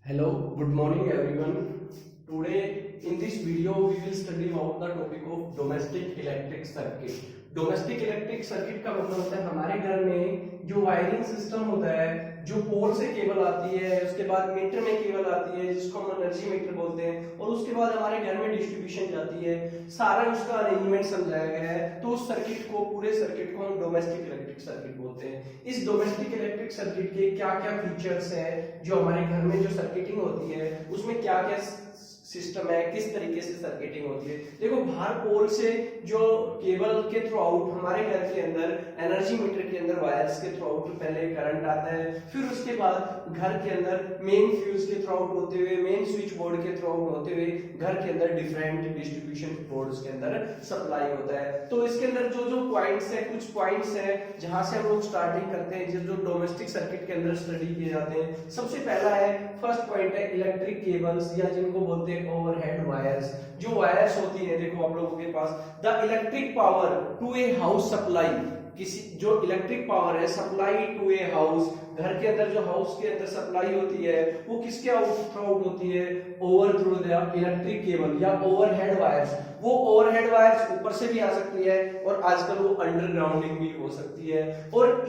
Hello, good morning everyone. Today in this video we will study about the topic of domestic electric circuit. Domestic electric circuit का मतलब होता है हमारे घर में जो वायरिंग सिस्टम होता है, जो पोल से केबल आती है, उसके बाद मीटर में केबल आती है जिसको हम एनर्जी मीटर बोलते हैं, और उसके बाद हमारे घर में डिस्ट्रीब्यूशन जाती है, सारा उसका अरेंजमेंट समझाया गया है। तो उस सर्किट को, पूरे सर्किट को हम डोमेस्टिक इलेक्ट्रिक सर्किट बोलते हैं। इस डोमेस्टिक इलेक्ट्रिक सर्किट के क्या क्या फीचर्स है, जो हमारे घर में जो सर्किटिंग होती है उसमें क्या क्या सिस्टम है, किस तरीके से सर्किटिंग होती है। देखो, बाहर पोल से जो केबल के थ्रू आउट हमारे घर के अंदर एनर्जी मीटर के अंदर वायर्स के थ्रू आउट पहले करंट आता है, फिर उसके बाद घर के अंदर मेन फ्यूज के थ्रू आउट होते हुए, मेन स्विच बोर्ड के थ्रू आउट होते हुए घर के अंदर डिफरेंट डिस्ट्रीब्यूशन बोर्ड्स के अंदर सप्लाई होता है। तो इसके अंदर जो जो पॉइंट्स है, कुछ पॉइंट्स है जहां से हम लोग स्टार्टिंग करते हैं, जो डोमेस्टिक सर्किट के अंदर स्टडी किए जाते हैं। सबसे पहला है, फर्स्ट पॉइंट है इलेक्ट्रिक केबल्स, या जिनको बोलते हैं ओवरहेड वायर्स। जो वायर्स होती है, देखो आप लोगों के पास, the electric power to a house supply, किसी जो इलेक्ट्रिक पावर है सप्लाई टू ए हाउस, घर के अंदर जो हाउस के अंदर सप्लाई होती है वो किसके थ्रू आउट होती है, over through the electric cable या ओवरहेड वायर्स। वो ओवरहेड वायर्स ऊपर से भी आ सकती है और आजकल वो अंडरग्राउंडिंग भी हो सकती है। और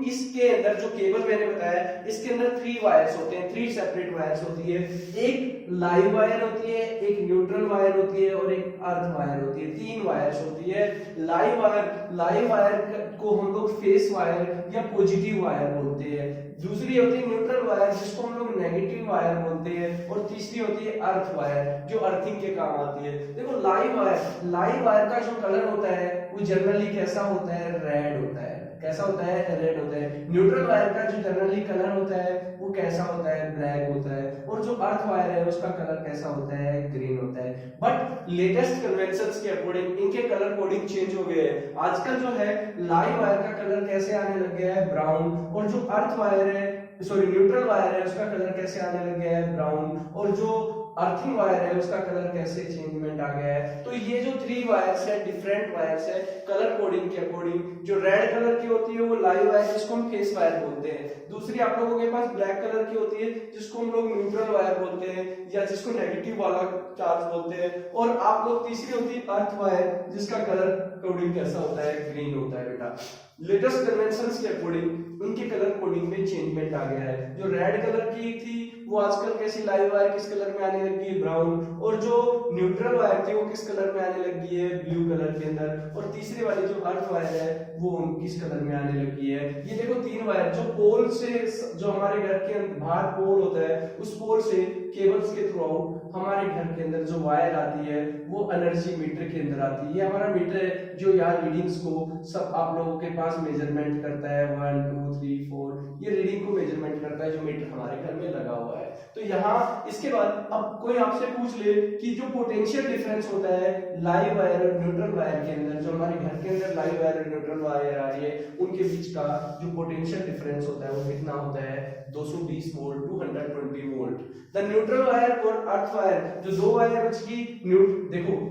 इसके अंदर जो केबल मैंने बताया, इसके अंदर 3 वायर्स होते हैं, 3 सेपरेट वायर्स होती है। एक लाइव वायर होती है, एक न्यूट्रल वायर होती है और एक अर्थ वायर होती है। 3 वायर्स होती है। लाइव वायर को हम लोग फेस वायर या पॉजिटिव वायर बोलते हैं। दूसरी होती है न्यूट्रल वायर, जिसको हम लोग नेगेटिव वायर बोलते हैं। और तीसरी होती है अर्थ वायर, जो अर्थिंग के काम आती है। देखो, लाइव वायर का जो कलर होता है वो जनरली कैसा होता है, रेड होता है। कैसा होता है, रेड होता है। न्यूट्रल वायर का जो जनरली कलर होता है वो कैसा होता है, ब्लैक होता है। और जो अर्थ वायर है उसका कलर कैसा होता है, ग्रीन होता है। बट लेटेस्ट कन्वेंशंस के अकॉर्डिंग इनके कलर कोडिंग चेंज हो गए हैं। आजकल जो है लाइव वायर का कलर कैसे आने लग गया है, ब्राउन। और जो अर्थ वायर है, सॉरी न्यूट्रल वायर है, उसका कलर कैसे आने लग गया है, ब्राउन। और जो अर्थिंग वायर है उसका कलर कैसे चेंजमेंट आ गया है। तो ये जो 3 वायर्स है, डिफरेंट वायर्स है, कलर कोडिंग के अकॉर्डिंग। जो रेड कलर की होती है वो लाइव वायर, जिसको हम फेस वायर बोलते हैं। दूसरी आप लोगों के पास ब्लैक कलर की होती है, जिसको हम लोग न्यूट्रल वायर बोलते हैं, या जिसको नेगेटिव वाला चार्ज बोलते हैं। और आप लोग तीसरी होती है अर्थ वायर, जिसका कलर कोडिंग कैसा होता है, ग्रीन होता है। बेटा, लेटेस्ट कन्वेंशंस के अकॉर्डिंग उनके कलर कोडिंग में चेंजमेंट आ गया है। जो रेड कलर की थी वो आजकल कैसी लाइव वायर किस कलर में आने लगी है, ब्राउन। और जो न्यूट्रल वायर थी वो किस कलर में आने लगी है, ब्लू कलर के अंदर। और तीसरी वाली जो अर्थ वायर है वो किस कलर में आने लगी है। ये देखो 3 वायर जो पोल से, जो हमारे घर के बाहर पोल होता है, उस पोल से केबल्स के थ्रू आउट हमारे घर के अंदर जो वायर आती है वो एनर्जी मीटर के अंदर आती है। ये हमारा मीटर है जो यहाँ रीडिंग्स को सब आप लोगों के पास मेजरमेंट करता है, 1 2 3 4, ये रीडिंग को मेजरमेंट करता है जो मीटर हमारे घर में लगा हुआ है। तो यहाँ इसके बाद अब कोई आपसे पूछ ले कि जो पोटेंशियल डिफरेंस होता है लाइव वायर और न्यूट्रल वायर के अंदर, जो हमारे घर के अंदर लाइव वायर और न्यूट्रल वायर आ रही है, उनके बीच का जो पोटेंशियल डिफरेंस होता है वो कितना होता है, 220 volt 220 volt. The neutral wire और अर्थ वायर, जो 2 वायर बची, देखो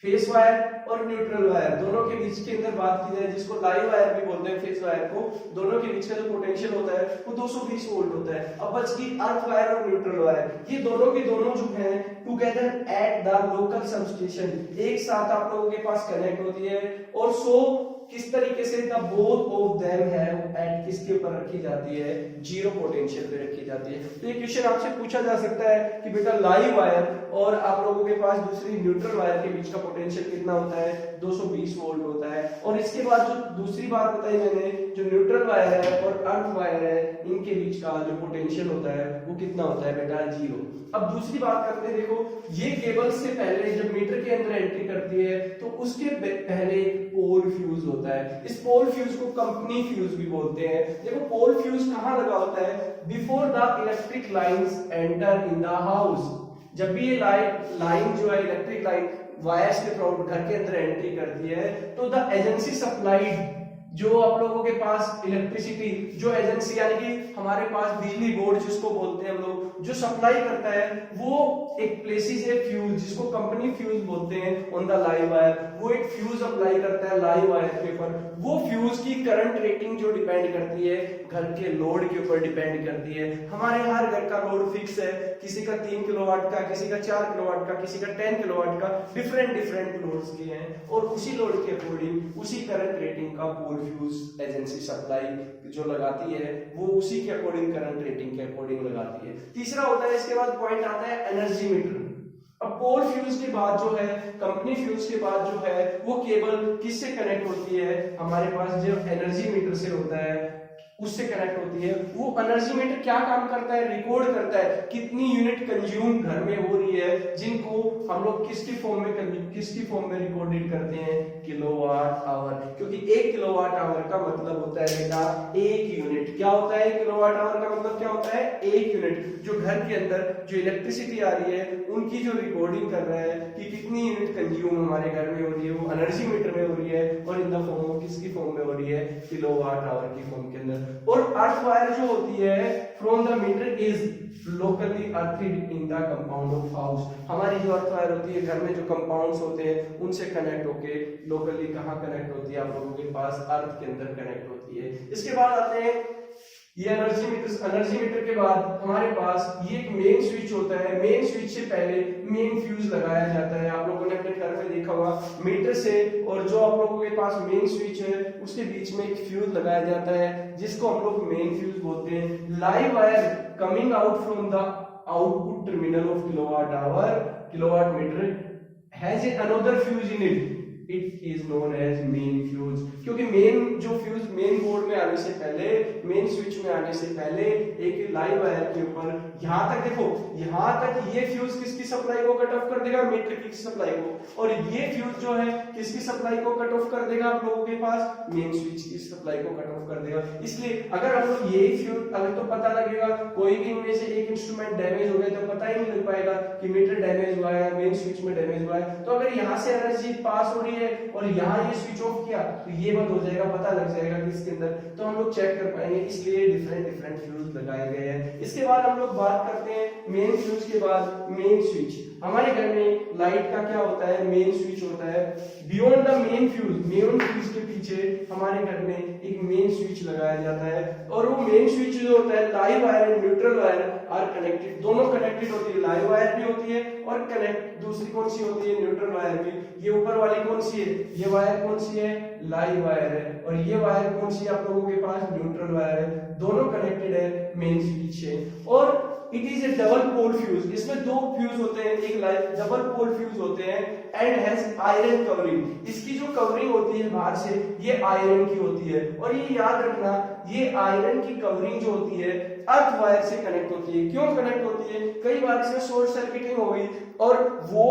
फेस वायर और न्यूट्रल वायर दोनों के बीच के अंदर बात की जाए, जिसको लाइव वायर भी बोलते हैं, फेस वायर को, दोनों के बीच का जो पोटेंशियल होता है वो 220 वोल्ट होता है। अब बच गई अर्थ वायर और न्यूट्रल वायर। ये दोनों की दोनों जो है together at the local substation, एक साथ आप लोगों के पास कनेक्ट होती है। और सो किस तरीके से the both of them have at किसके ऊपर रखी जाती है, 0 पोटेंशियल पे रखी जाती है। तो ये क्वेश्चन आपसे पूछा जा सकता है कि बेटा लाइव वायर और आप लोगों के पास दूसरी न्यूट्रल वायर के बीच का पोटेंशियल कितना होता है, 220 वोल्ट होता है। और इसके बाद जो दूसरी बात बताई मैंने, जो न्यूट्रल वायर है और अर्थ वायर है, इनके बीच का जो पोटेंशियल होता है वो कितना होता है बेटा, 0। अब दूसरी बात करते हैं। देखो, ये केबल से पहले जब मीटर के अंदर एंट्री करती है तो उसके पहले पोल फ्यूज होता है। इस पोल फ्यूज को कंपनी फ्यूज भी बोलते हैं। देखो, पोल फ्यूज कहाँ लगा होता है, before the electric lines enter in the house. जब भी ये लाइन जो है, इलेक्ट्रिक लाइन वायर्स के थ्रू घर के अंदर एंट्री करती है, तो द एजेंसी सप्लाइड, जो आप लोगों के पास इलेक्ट्रिसिटी, जो एजेंसी यानी कि हमारे पास बिजली बोर्ड जिसको बोलते हैं हम लोग, जो सप्लाई करता है वो एक प्लेसेस है फ्यूज, जिसको कंपनी फ्यूज बोलते हैं ऑन द लाइव वायर, वो एक फ्यूज अप्लाई करता है लाइव वायर के ऊपर। वो फ्यूज की करंट रेटिंग जो डिपेंड करती है घर के लोड के ऊपर डिपेंड करती है। हमारे हर घर का लोड फिक्स है, किसी का 3 किलोवाट का, किसी का 4 किलोवाट का, किसी का 10 किलोवाट का, डिफरेंट डिफरेंट लोड्स के हैं, और उसी लोड के अकॉर्डिंग उसी करंट रेटिंग का पोल फ्यूज एजेंसी सप्लाई जो लगाती है वो उसी के अकॉर्डिंग करंट रेटिंग के अकॉर्डिंग लगाती है। तीसरा होता है, इसके बाद पॉइंट आता है एनर्जी मीटर। अब पोल फ्यूज के बाद जो है, कंपनी फ्यूज के बाद जो है, वो केबल किससे कनेक्ट होती है, हमारे पास जो एनर्जी मीटर से होता है उससे कनेक्ट होती है। वो एनर्जी मीटर क्या काम करता है, रिकॉर्ड करता है कितनी यूनिट कंज्यूम घर में हो रही है, जिनको हम लोग किसकी फॉर्म में रिकॉर्डेड करते हैं, किलोवाट आवर। क्योंकि 1 किलोवाट आवर का मतलब होता है बेटा 1 यूनिट। क्या होता है 1 किलोवाट आवर का मतलब, क्या होता है 1 यूनिट। जो घर के अंदर जो इलेक्ट्रिसिटी आ रही है उनकी जो रिकॉर्डिंग कर रहा है कि कितनी यूनिट कंज्यूम हमारे घर में हो रही है, वो एनर्जी मीटर में हो रही है, और इन द फॉर्म ऑफ किसकी फॉर्म में हो रही है, किलोवाट आवर की फॉर्म के अंदर। और अर्थ वायर जो होती है from the metre is locally earthed in the compound of house. हमारी जो अर्थ वायर होती है घर में जो कंपाउंड्स होते हैं उनसे कनेक्ट होके लोकली कहां कनेक्ट होती है, आप लोगों के पास अर्थ के अंदर कनेक्ट होती है। इसके बाद आते हैं ये एनर्जी मीटर के बाद हमारे पास ये एक मेन स्विच होता है। मेन स्विच से पहले मेन फ्यूज लगाया जाता है। आप लोगों ने अपने घर में देखा होगा मीटर से और जो आप लोगों के पास मेन स्विच है उसके बीच में एक फ्यूज लगाया जाता है जिसको हम लोग मेन फ्यूज बोलते हैं। Live wire coming out from the output terminal of kilowatt meter has another fuse in it, it is known as main fuse. क्योंकि मेन जो फ्यूज मेन बोर्ड में आने से पहले, मेन स्विच में आने से पहले एक लाइव वायर के ऊपर यहां तक देखो, यहां तक ये फ्यूज किसकी सप्लाई को कट ऑफ कर देगा, मीटर की सप्लाई को, और ये फ्यूज जो है किसकी सप्लाई को कट ऑफ कर देगा, आप लोगों के पास मेन स्विच की सप्लाई को कट ऑफ कर देगा। इसलिए अगर हम लोग यही फ्यूज, अगर तो पता लगेगा कोई भी इनमें से एक इंस्ट्रूमेंट डैमेज हो गया तो पता ही नहीं लग पाएगा कि मीटर डैमेज हुआ है, मेन स्विच में डैमेज हुआ है। तो अगर यहां से एनर्जी पास हो रही है और यहाँ ये स्विच ऑफ किया तो ये बंद हो जाएगा, पता लग जाएगा कि इसके अंदर, तो हम लोग चेक कर पाएंगे। इसलिए डिफरेंट फ्यूज लगाए गए हैं। इसके बाद हम लोग बात करते हैं मेन फ्यूज के बाद मेन स्विच। हमारे घर में लाइट का क्या होता है, मेन स्विच होता है। बियॉन्ड द मेन फ्यूज के पीछे हमारे घर में एक मेन स्विच लगाया जाता है, और वो मेन स्विच जो होता है live wire and neutral wire are connected, दोनों कनेक्टेड होती है। लाइव वायर भी होती है और कनेक्ट दूसरी कौन सी होती है, न्यूट्रल वायर भी। ये ऊपर वाली कौन सी है, ये वायर कौन सी है, लाइव वायर है, और ये वायर कौन सी है आप लोगों के पास, न्यूट्रल वायर है। दोनों कनेक्टेड है, मेन स्विच है। और it is a double pole fuse, इसमें दो फ्यूज होते हैं, एक लाइव डबल पोल फ्यूज होते हैं, एंड हैज आयरन कवरिंग। इसकी जो कवरिंग होती है बाहर से ये आयरन की होती है, और ये याद रखना ये आयरन की कवरिंग जो होती है अर्थ वायर से कनेक्ट होती है। क्यों कनेक्ट होती है, कई बार इसमें शॉर्ट सर्किटिंग हो गई और वो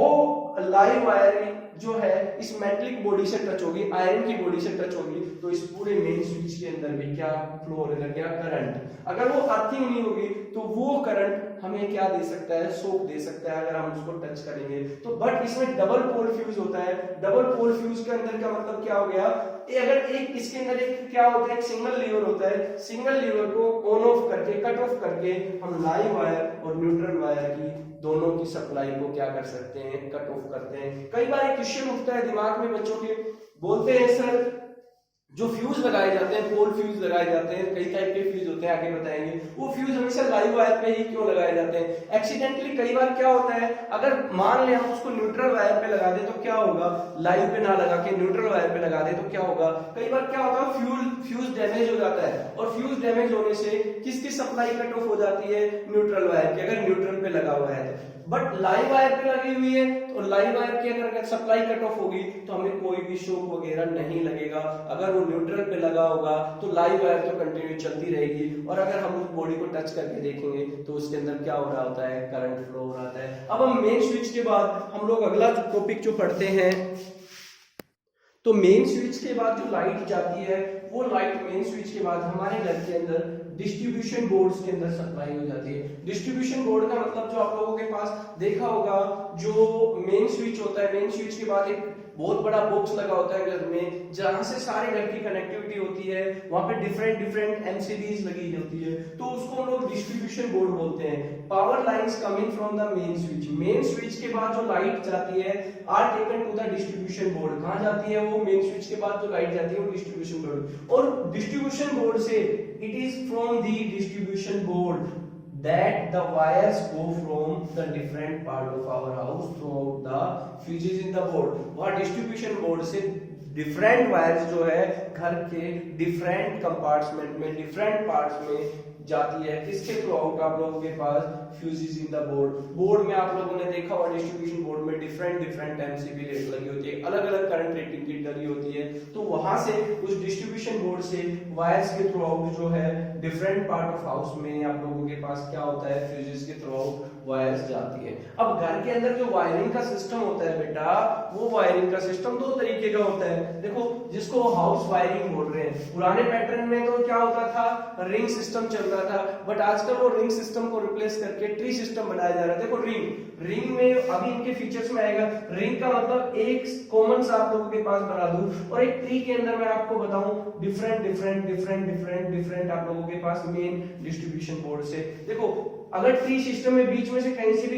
लाइव वायर जो है इस मेटलिक बॉडी से टच होगी, आयरन की बॉडी से टच होगी, तो इस पूरे मेन स्विच के अंदर भी क्या फ्लो होने लग गया, करंट। अगर वो अर्थिंग नहीं होगी तो वो करंट हमें क्या दे सकता है, शॉक दे सकता है अगर हम उसको टच करेंगे तो। बट इसमें डबल पोल फ्यूज होता है। डबल पोल फ्यूज के अंदर का मतलब क्या हो गया, अगर एक इसके अंदर एक क्या होता है, एक सिंगल लीवर होता है, सिंगल लीवर को ऑन ऑफ करके, कट ऑफ करके हम लाइव वायर और न्यूट्रल वायर की दोनों की सप्लाई को क्या कर सकते हैं, कट ऑफ करते हैं। कई बार एक क्वेश्चन उठता है दिमाग में बच्चों के, बोलते हैं सर जो फ्यूज लगाए जाते हैं, पोल फ्यूज लगाए जाते हैं, कई टाइप के फ्यूज होते हैं, आगे बताएंगे, वो फ्यूज हमेशा लाइव वायर पे ही क्यों लगाए जाते हैं। एक्सीडेंटली कई बार क्या होता है, अगर मान ले हम उसको न्यूट्रल वायर पे लगा दे तो क्या होगा, लाइव पे ना लगा के न्यूट्रल वायर पे लगा दे तो क्या होगा, कई बार क्या होता है फ्यूज डैमेज हो जाता है, और फ्यूज डैमेज होने से किसकी सप्लाई कट ऑफ हो जाती है, न्यूट्रल वायर की, अगर न्यूट्रल पे लगा हुआ है। बट लाइव वायर पे लगी हुई है तो लाइव वायर की अगर सप्लाई कट ऑफ होगी तो हमें कोई भी शॉक वगैरह नहीं लगेगा। अगर वो न्यूट्रल पे लगा होगा तो लाइव वायर तो कंटिन्यू चलती रहेगी, और अगर हम उस बॉडी को टच करके देखेंगे तो उसके अंदर क्या हो रहा होता है, करंट फ्लो हो रहा है। अब हम मेन स्विच के बाद हम लोग अगला टॉपिक जो पढ़ते हैं, तो मेन स्विच के बाद जो लाइट जाती है वो लाइट मेन स्विच के बाद हमारे घर के अंदर डिस्ट्रीब्यूशन बोर्ड्स के अंदर सप्लाई हो जाती है। डिस्ट्रीब्यूशन बोर्ड का मतलब जो आप लोगों के पास देखा होगा, जो मेन स्विच होता है, मेन स्विच के बाद एक बहुत बड़ा बॉक्स लगा होता है घर में, जहां से सारे घर की कनेक्टिविटी होती है, वहां पे डिफरेंट एमसीबीज लगी होती है, तो उसको हम लोग डिस्ट्रीब्यूशन बोर्ड बोलते हैं। Power line wirings coming from the main switch के बाद जो लाइट जाती है are taken to the distribution board. कहां जाती है वो? मेन स्विच के बाद जो लाइट जाती है वो डिस्ट्रीब्यूशन बोर्ड, और डिस्ट्रीब्यूशन बोर्ड से it is from the distribution board that the wires go from the different part of our house throughout the fuses in the board। वहाँ डिस्ट्रीब्यूशन बोर्ड से डिफरेंट वायर्स जो है घर के different compartment में, different parts में जाती है। किसके थ्रू आउट? आप लोगों के पास फ्यूजेस इन द बोर्ड में आप लोगों ने देखा हुआ डिस्ट्रीब्यूशन बोर्ड में डिफरेंट एमसीबी रेट लगी होती है, अलग अलग करंट रेटिंग की लगी होती है। तो वहां से उस डिस्ट्रीब्यूशन बोर्ड से वायर्स के थ्रू आउट जो है डिफरेंट पार्ट ऑफ हाउस में आप लोगों के पास क्या होता है? फ्यूजेस के थ्रू आउट वायर्स जाती है। अब घर के अंदर जो वायरिंग का सिस्टम होता है बेटा, वो वायरिंग का सिस्टम दो तरीके का होता है। देखो, जिसको हाउस वायरिंग बोल रहे हैं, पुराने पैटर्न में तो क्या होता था? रिंग सिस्टम चल रहा था, बट आजकल वो रिंग सिस्टम को रिप्लेस करके ट्री सिस्टम बनाया जा रहा है। देखो, रिंग में अभी इनके फीचर्स में आएगा। रिंग का मतलब एक कॉमन सा आप लोगों के पास बना दूं, और एक ट्री के अंदर मैं आपको बताऊं डिफरेंट आप लोगों के पास मेन डिस्ट्रीब्यूशन बोर्ड से। देखो, अगर ट्री सिस्टम में बीच में से कहीं से भी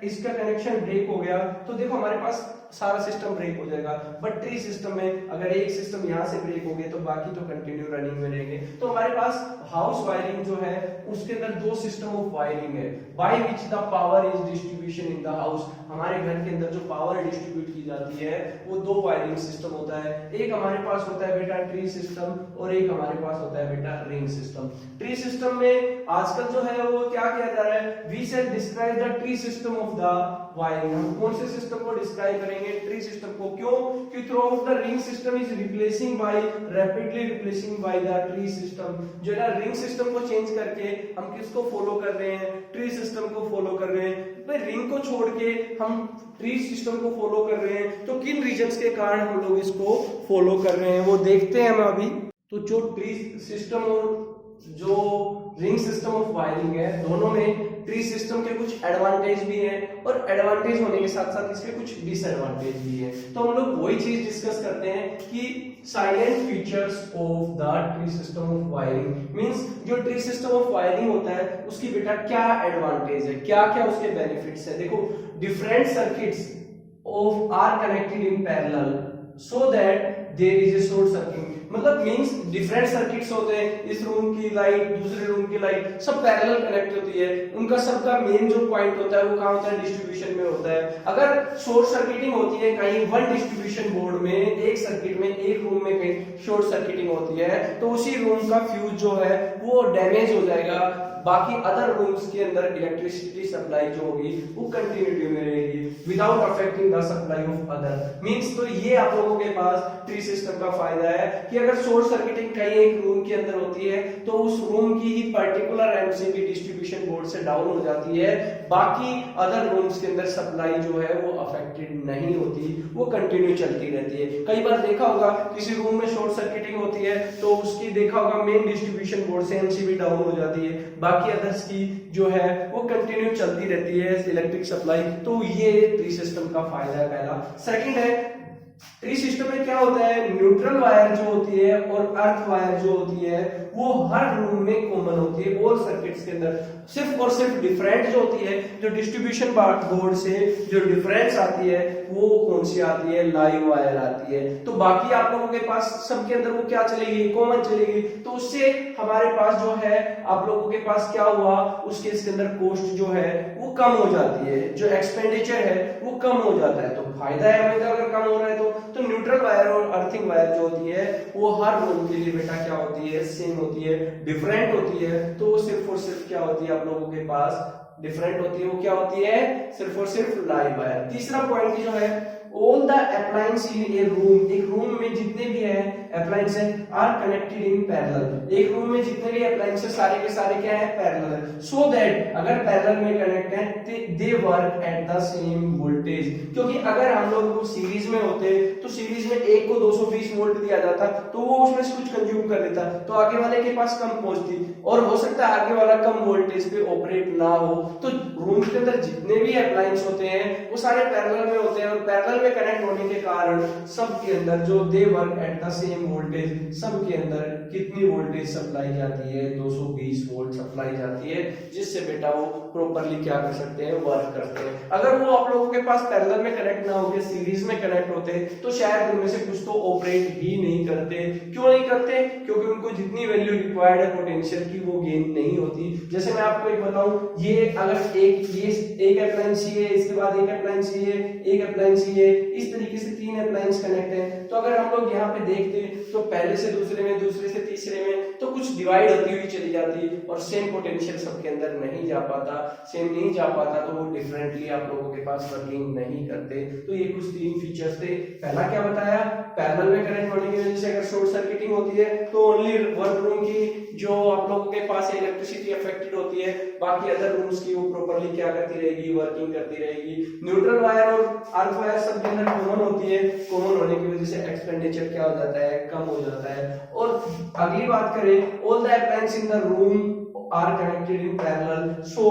इसका कनेक्शन ब्रेक हो गया तो देखो हमारे पास सारा सिस्टम ब्रेक हो जाएगा। बट ट्री सिस्टम में अगर एक सिस्टम यहाँ से ब्रेक हो गया तो बाकी तो कंटिन्यू रनिंग में रहेंगे। तो हमारे पास हाउस वायरिंग जो है उसके अंदर दो सिस्टम ऑफ वायरिंग है, by which the power is distribution in the house. हमारे घर के अंदर जो पावर डिस्ट्रीब्यूट की जाती है वो दो वायरिंग सिस्टम होता है। एक हमारे पास होता है बेटा ट्री सिस्टम, और एक हमारे पास होता है बेटा रिंग सिस्टम। ट्री सिस्टम में आजकल जो है वो क्या किया जा रहा है? We shall describe the tree system of the wiring. हम कौन से सिस्टम को डिस्क्राइब करेंगे? ट्री सिस्टम को। क्यों? क्योंकि through out the ring system is rapidly replacing by the tree system. जो है रिंग सिस्टम को चेंज करके हम किसको फॉलो कर रहे हैं? ट्री सिस्टम को फॉलो कर रहे हैं। तो रिंग को छोड़ के हम ट्री सिस्टम को फॉलो कर रहे हैं, तो किन रीजंस के कारण हम लोग इसको फॉलो कर रहे हैं वो देखते हैं हम अभी। तो जो ट्री सिस्टम और जो रिंग सिस्टम ऑफ वायरिंग है, दोनों में ट्री सिस्टम के कुछ एडवांटेज भी हैं, और एडवांटेज होने के साथ साथ इसके कुछ डिसएडवांटेज भी हैं। तो हम लोग वही चीज डिस्कस करते हैं कि salient features of the tree system of wiring. Means जो ट्री सिस्टम ऑफ वायरिंग होता है उसकी बेटा क्या एडवांटेज है, क्या क्या उसके बेनिफिट्स है। देखो, different circuits of are connected in parallel so that there is a short circuit. मतलब मींस डिफरेंट सर्किट्स होते हैं, इस रूम की लाइट, दूसरे रूम की लाइट सब पैरेलल कनेक्ट होती है। उनका सबका मेन जो पॉइंट होता है वो कहां होता है? डिस्ट्रीब्यूशन में होता है। अगर शॉर्ट सर्किटिंग होती है कहीं वन डिस्ट्रीब्यूशन बोर्ड में, एक सर्किट में, एक रूम में कहीं शॉर्ट सर्किटिंग होती है, तो उसी रूम का फ्यूज जो है वो डैमेज हो जाएगा। बाकी अदर रूम्स के अंदर इलेक्ट्रिसिटी सप्लाई जो होगी वो कंटिन्यूटी में रहेगी without affecting the supply of other. Means तो ये आप लोगों के पास ट्री सिस्टम का फायदा है कि अगर शॉर्ट सर्किटिंग कहीं एक रूम के अंदर होती है तो उस रूम की ही पर्टिकुलर एमसीबी डिस्ट्रीब्यूशन बोर्ड से डाउन हो जाती है, बाकी अदर रूम्स के अंदर सप्लाई जो है वो अफेक्टेड नहीं होती, वो कंटिन्यू चलती रहती है। कई बार देखा होगा किसी रूम में शॉर्ट सर्किटिंग होती है तो उसकी देखा होगा मेन डिस्ट्रीब्यूशन बोर्ड से एमसीबी डाउन हो जाती है, बाकी अदर्स की जो है वो कंटिन्यू चलती रहती है इलेक्ट्रिक सप्लाई। तो ये ट्री सिस्टम का फायदा है पहला। सेकंड है, ट्री सिस्टम में क्या होता है? न्यूट्रल वायर जो होती है और अर्थ वायर जो होती है वो हर रूम में कॉमन होती है, ऑल सर्किट्स के अंदर। सिर्फ और सिर्फ डिफरेंट जो होती है, जो डिस्ट्रीब्यूशन बोर्ड से जो डिफरेंस आती है वो कौन सी आती है? लाइव वायर आती है। तो बाकी आप लोगों के पास सबके अंदर वो क्या चलेगी? कॉमन चलेगी। तो उससे हमारे पास जो है आप लोगों के पास क्या हुआ? उसके इसके अंदर कॉस्ट जो है वो कम हो जाती है, जो एक्सपेंडिचर है वो कम हो जाता है। तो फायदा है हमें अगर कम हो रहा है तो न्यूट्रल वायर और अर्थिंग वायर जो होती है वो हर रूम के लिए बेटा क्या होती है? सेम होती है, डिफरेंट होती है। तो वो सिर्फ और सिर्फ क्या होती है आप लोगों के पास? डिफरेंट होती है। वो क्या होती है? सिर्फ और सिर्फ लाइव वायर। तीसरा पॉइंट जो है, all the appliance in a room, एक रूम में जितने भी है appliances are connected in parallel. एक रूम में जितने भी अप्लायंसेस सारे के सारे क्या है? पैरेलल। सो दैट अगर पैरेलल में कनेक्ट है they work at the same voltage. क्योंकि अगर हम लोग सीरीज में होते तो सीरीज में एक को 220 वोल्ट दिया जाता तो वो उसमें से कुछ कंज्यूम कर लेता, तो आगे वाले के पास कम पहुंचती, और हो सकता है आगे वाला कम वोल्टेज पे ऑपरेट ना हो। तो रूम के अंदर जितने भी अप्लायंस होते हैं वो सारे पैरेलल में होते हैं और पैरेलल में कनेक्ट होने के कारण सबके अंदर जो दे work at the same voltage, सबके अंदर कितनी वोल्टेज सप्लाई जाती है, 220 वोल्ट सप्लाई जाती है, जिससे बेटा वो प्रॉपर्ली क्या कर सकते हैं, वर्क करते हैं। अगर वो आप लोगों के पास पैरेलल में कनेक्ट ना होके सीरीज में कनेक्ट होते तो शायद उनमें से कुछ तो ऑपरेट ही नहीं करते। क्यों नहीं करते? क्योंकि उनको जितनी वैल्यू रिक्वायर्ड है पोटेंशियल की वो गेन नहीं होती। जैसे मैं आपको एक बताऊं, ये अगर एक अप्लायंस ये, इसके बाद एक अप्लायंस ये, एक अप्लायंस ये, इस तरीके से 3 अप्लायंस कनेक्ट है, तो अगर हम लोग यहाँ पे देखते तो पहले से दूसरे में, दूसरे से तीसरे में तो कुछ डिवाइड होती हुई चली जाती और सेम पोटेंशियल सबके अंदर नहीं जा पाता। सेम नहीं जा पाता तो वो डिफरेंटली आप लोगों के पास वर्किंग नहीं करते। तो ये कुछ 3 फीचर्स थे। पहला क्या बताया, पैरेलल में कनेक्ट होने की वजह से अगर शॉर्ट सर्किटिंग होती है तो ओनली वन रूम की जो आप लोगों के पास इलेक्ट्रिसिटी अफेक्टेड होती है, बाकी अदर रूम्स की वो प्रॉपर्ली क्या करती रहेगी, वर्किंग करती रहेगी। न्यूट्रल वायर और अर्थ वायर सब के अंदर कॉमन होती है, कॉमन होने की वजह से एक्सपेंडिचर क्या हो जाता है, कम हो जाता है। और अगली बात करें, all the appliance in the room are connected in parallel so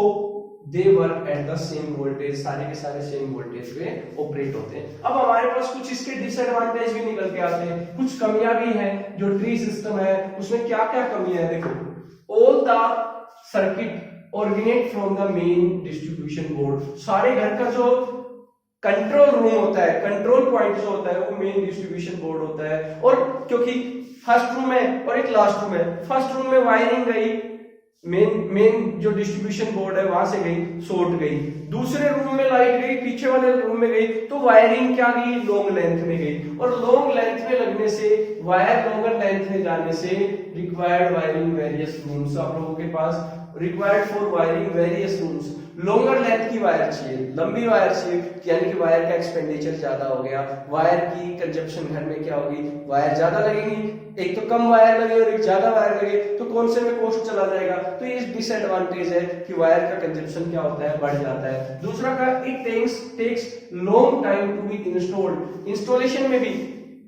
they work at the same voltage, सारे के सारे सेम वोल्टेज पे ऑपरेट होते हैं। अब हमारे पास कुछ इसके डिसएडवांटेज भी निकल के आते हैं, कुछ कमियां भी हैं। जो ट्री सिस्टम है उसमें क्या क्या कमियां है, देखो, all the circuit originate from the main distribution board. सारे घर का जो कंट्रोल रूम होता है, कंट्रोल पॉइंट जो होता है वो मेन डिस्ट्रीब्यूशन बोर्ड होता है। और क्योंकि फर्स्ट रूम है और एक लास्ट रूम है, फर्स्ट रूम में वायरिंग गई, मेन जो डिस्ट्रीब्यूशन बोर्ड है वहां से गई, शॉर्ट गई, दूसरे रूम में लाइट गई, पीछे वाले रूम में गई, तो वायरिंग क्या गई, लॉन्ग लेंथ में गई। और लॉन्ग लेंथ में लगने से, वायर लॉन्गर लेंथ में जाने से रिक्वायर्ड वायरिंग वेरियस रूम्स, आप लोगों के पास required for wiring various rooms, longer length की वायर चाहिए, लंबी वायर चाहिए, यानी कि वायर का एक्सपेंडिचर ज्यादा हो गया। वायर की कंजप्शन घर में क्या होगी, वायर ज्यादा लगेगी, एक तो कम वायर लगे और एक ज्यादा वायर लगे तो कौन से में कॉस्ट चला जाएगा। तो ये डिसएडवांटेज है कि वायर का कंजप्शन क्या होता है, बढ़ जाता है। दूसरा का, it takes long time to be installed. Installation में भी,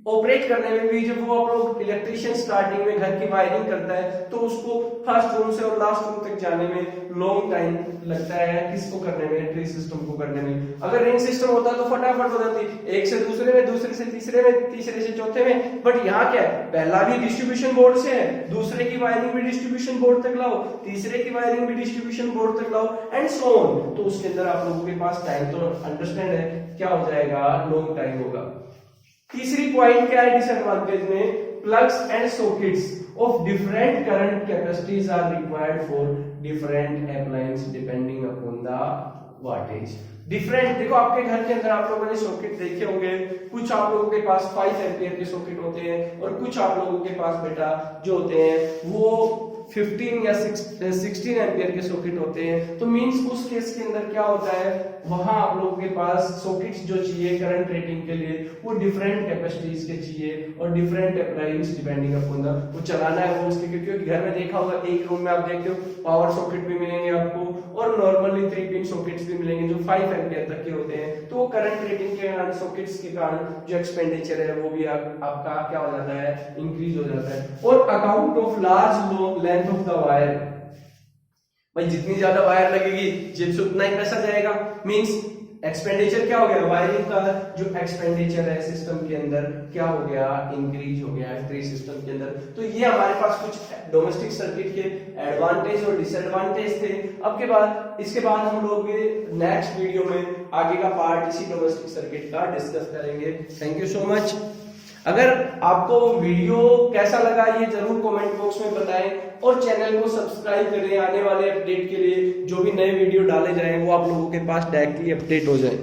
ऑपरेट करने में भी, जब वो आप लोग इलेक्ट्रिशियन स्टार्टिंग में घर की वायरिंग करता है तो उसको फर्स्ट रूम से और लास्ट रूम तक जाने में लॉन्ग टाइम लगता है। किसको करने में, ट्री सिस्टम को करने में। अगर रिंग सिस्टम होता तो फटाफट हो जाती, एक से दूसरे में, दूसरे से तीसरे में, तीसरे से चौथे में। बट यहाँ क्या है, पहला भी डिस्ट्रीब्यूशन बोर्ड से है, दूसरे की वायरिंग भी डिस्ट्रीब्यूशन बोर्ड तक लाओ, तीसरे की वायरिंग भी डिस्ट्रीब्यूशन बोर्ड तक लाओ एंड सो ऑन। तो उसके अंदर आप लोगों के पास टाइम तो अंडरस्टैंड है क्या हो जाएगा, लॉन्ग टाइम होगा। तीसरी पॉइंट क्या है डिसएडवांटेज में, plugs and sockets of different current capacities are required for different appliance depending upon the wattage. Different, देखो आपके घर के अंदर आप लोगों ने सॉकेट देखे होंगे, कुछ आप लोगों के पास 5 एम्पियर के सॉकेट होते हैं और कुछ आप लोगों के पास बेटा जो होते हैं वो 15 या 16 एम्पियर के सॉकेट होते हैं। तो मींस उस केस के अंदर क्या होता है, वहां आप लोगों के पास सॉकेट्स जो चाहिए करंट रेटिंग के लिए वो डिफरेंट कैपेसिटीज के चाहिए और different appliance depending upon the, वो चलाना है वो उसके, क्योंकि घर में देखा होगा एक रूम में आप देखते हो पावर सॉकेट भी मिलेंगे आपको और नॉर्मली 3 पिन सॉकेट्स भी मिलेंगे जो 5 एम्पियर तक के होते हैं। तो वो करंट रेटिंग के कारण, सॉकेट्स के कारण जो एक्सपेंडिचर है वो भी आपका क्या हो जाता है, इंक्रीज हो जाता है। और account of large length of the wire, भाई जितनी ज्यादा वायर लगेगी जिससे उतना ही पैसा जाएगा। मींस एक्सपेंडिचर क्या हो गया, वायरिंग का जो एक्सपेंडिचर है सिस्टम के अंदर क्या हो गया, इंक्रीज हो गया ट्री सिस्टम के अंदर। तो ये हमारे पास कुछ डोमेस्टिक सर्किट के एडवांटेज और डिसएडवांटेज थे। अब के बाद, इसके बाद हम लोग नेक्स्ट वीडियो में आगे का पार्ट इसी डोमेस्टिक सर्किट का डिस्कस करेंगे। Thank you so much. अगर आपको वीडियो कैसा लगा ये जरूर कमेंट बॉक्स में बताएं और चैनल को सब्सक्राइब करें, आने वाले अपडेट के लिए जो भी नए वीडियो डाले जाएं वो आप लोगों के पास डायरेक्टली अपडेट हो जाए।